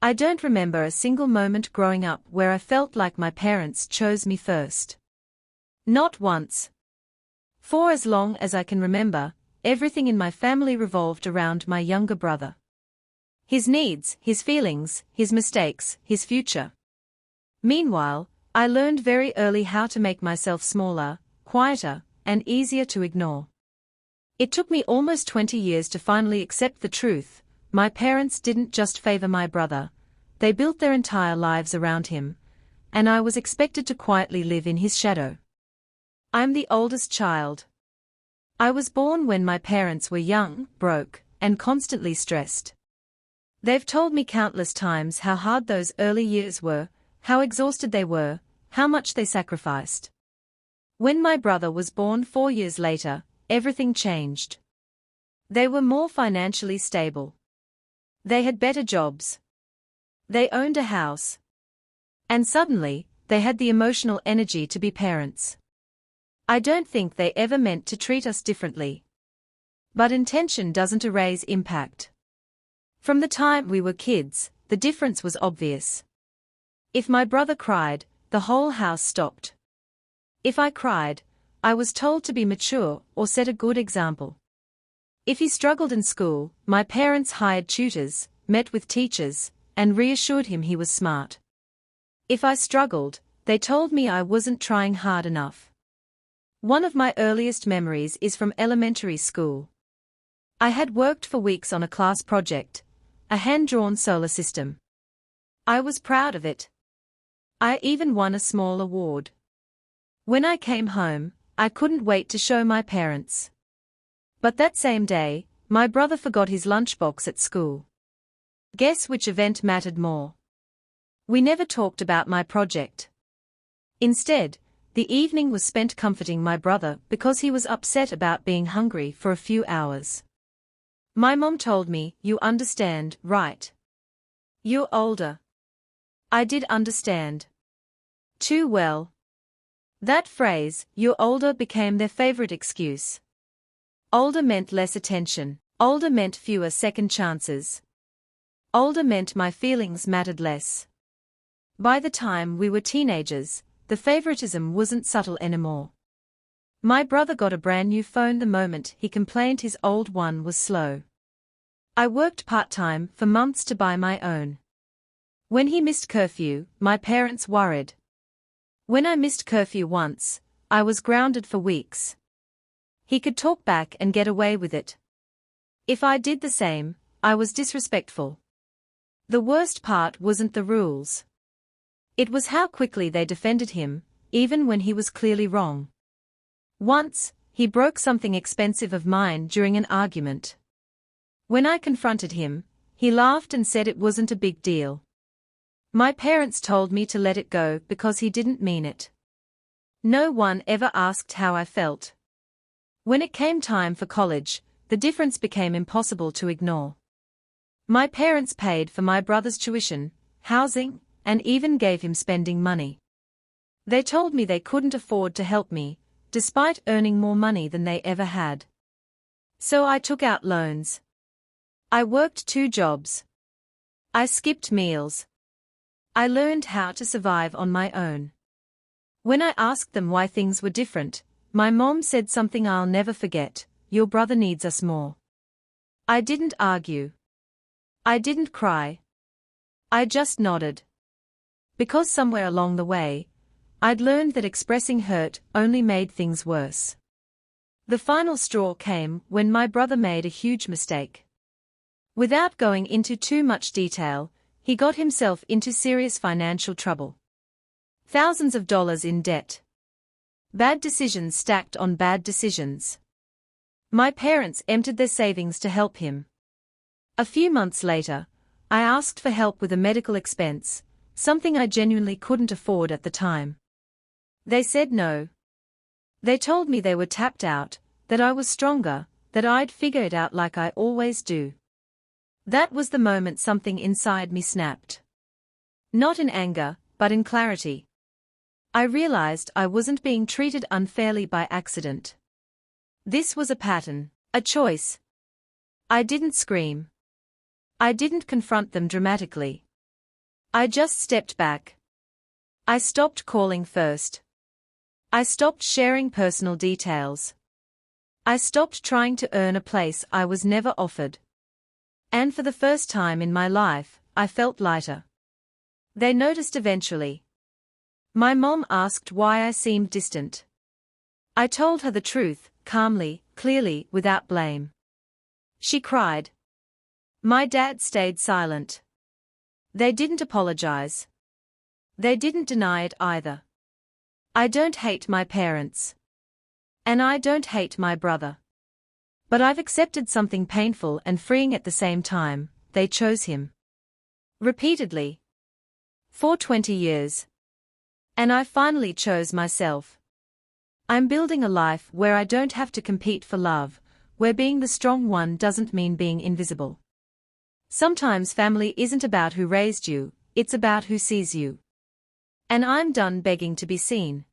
I don't remember a single moment growing up where I felt like my parents chose me first. Not once. For as long as I can remember, everything in my family revolved around my younger brother. His needs, his feelings, his mistakes, his future. Meanwhile, I learned very early how to make myself smaller, quieter, and easier to ignore. It took me almost 20 years to finally accept the truth. My parents didn't just favor my brother, they built their entire lives around him, and I was expected to quietly live in his shadow. I'm the oldest child. I was born when my parents were young, broke, and constantly stressed. They've told me countless times how hard those early years were, how exhausted they were, how much they sacrificed. When my brother was born 4 years later, everything changed. They were more financially stable. They had better jobs. They owned a house. And suddenly, they had the emotional energy to be parents. I don't think they ever meant to treat us differently. But intention doesn't erase impact. From the time we were kids, the difference was obvious. If my brother cried, the whole house stopped. If I cried, I was told to be mature or set a good example. If he struggled in school, my parents hired tutors, met with teachers, and reassured him he was smart. If I struggled, they told me I wasn't trying hard enough. One of my earliest memories is from elementary school. I had worked for weeks on a class project, a hand-drawn solar system. I was proud of it. I even won a small award. When I came home, I couldn't wait to show my parents. But that same day, my brother forgot his lunchbox at school. Guess which event mattered more? We never talked about my project. Instead, the evening was spent comforting my brother because he was upset about being hungry for a few hours. My mom told me, "You understand, right? You're older." I did understand. Too well. That phrase, "you're older," became their favorite excuse. Older meant less attention. Older meant fewer second chances. Older meant my feelings mattered less. By the time we were teenagers, the favoritism wasn't subtle anymore. My brother got a brand new phone the moment he complained his old one was slow. I worked part-time for months to buy my own. When he missed curfew, my parents worried. When I missed curfew once, I was grounded for weeks. He could talk back and get away with it. If I did the same, I was disrespectful. The worst part wasn't the rules. It was how quickly they defended him, even when he was clearly wrong. Once, he broke something expensive of mine during an argument. When I confronted him, he laughed and said it wasn't a big deal. My parents told me to let it go because he didn't mean it. No one ever asked how I felt. When it came time for college, the difference became impossible to ignore. My parents paid for my brother's tuition, housing, and even gave him spending money. They told me they couldn't afford to help me, despite earning more money than they ever had. So I took out loans. I worked 2 jobs. I skipped meals. I learned how to survive on my own. When I asked them why things were different, my mom said something I'll never forget: "Your brother needs us more." I didn't argue. I didn't cry. I just nodded. Because somewhere along the way, I'd learned that expressing hurt only made things worse. The final straw came when my brother made a huge mistake. Without going into too much detail, he got himself into serious financial trouble. Thousands of dollars in debt. Bad decisions stacked on bad decisions. My parents emptied their savings to help him. A few months later, I asked for help with a medical expense, something I genuinely couldn't afford at the time. They said no. They told me they were tapped out, that I was stronger, that I'd figure it out like I always do. That was the moment something inside me snapped. Not in anger, but in clarity. I realized I wasn't being treated unfairly by accident. This was a pattern, a choice. I didn't scream. I didn't confront them dramatically. I just stepped back. I stopped calling first. I stopped sharing personal details. I stopped trying to earn a place I was never offered. And for the first time in my life, I felt lighter. They noticed eventually. My mom asked why I seemed distant. I told her the truth, calmly, clearly, without blame. She cried. My dad stayed silent. They didn't apologize. They didn't deny it either. I don't hate my parents. And I don't hate my brother. But I've accepted something painful and freeing at the same time. They chose him. Repeatedly. For 20 years. And I finally chose myself. I'm building a life where I don't have to compete for love, where being the strong one doesn't mean being invisible. Sometimes family isn't about who raised you, it's about who sees you. And I'm done begging to be seen.